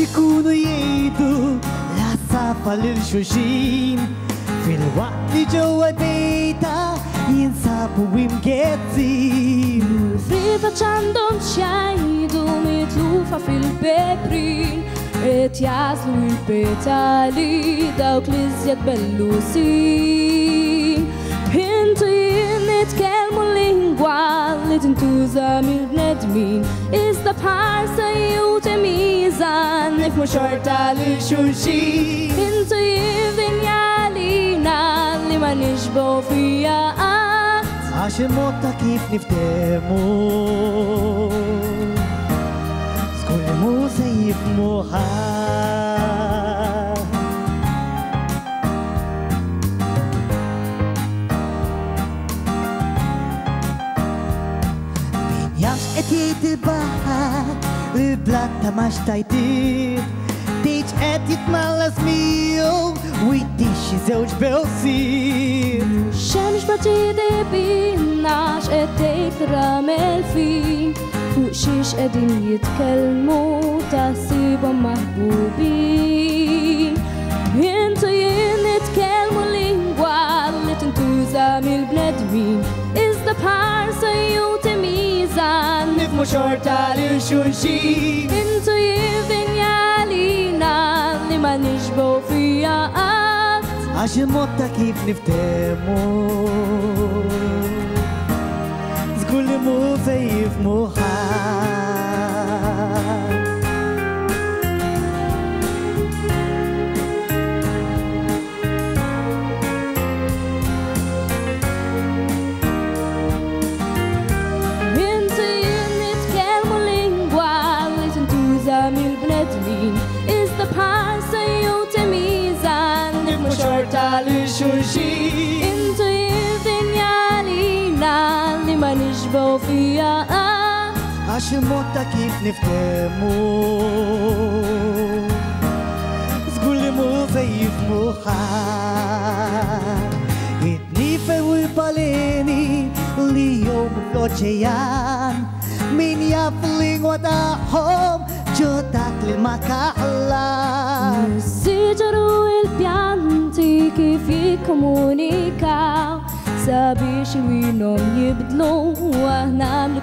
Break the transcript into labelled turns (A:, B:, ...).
A: يكونوا يعيدوا العصافة للشوشين في الوقت اللي جوا بيتا ينصابوا ومقاتلين
B: فريفة عندهم شايدو متلوفة في البابرين اتيعزلوا البيت علي دوك لزياد بلوسين انتو نتكلموا لينجوا اللي تنتو زميل بندمين إذا بحارسة يوتميزان نفمو شرطة للشوشين انتو يفدن يالينا اللي ما نشبه فيها
A: عشان موتا كيف نفتهمو سكول مو سيف موها من يامش اتيت البحر البلاد تماش تايتير تيج اتيت مالس ميو ويديش زوج بوصير
B: الشمس بتيدي بيناش اديت رامل فيه فوق شيش قادين يتكلموا تحسيبهم محبوبين انتو ينتكلموا لينجوا اللي تنتو زميل بندمين إذا بحارسة يوتميزان
A: نفمو شرطة للشوشين
B: انتو يفدن يالينا اللي ما نشبه فيها
A: عشان موتا كيف نفتهمو كل مو زيف موها
B: انتو نتكلموا لينجوا اللي تنتو زميل بندمين إذا بحارسة يوتميزان
A: نفمو شرطة للشوشين
B: انتو يفدن يالينا اللي ما نشبه فيها
A: عشان موتا كيف نفتهمو كل مو زيف موها النيفة والباليني اليوم فلوتشيان من يفلين وداهم جودك للمكاحلة
B: السجرو البيانتي كيف يكومونيكاو sabes que o nome é bedlou, a name é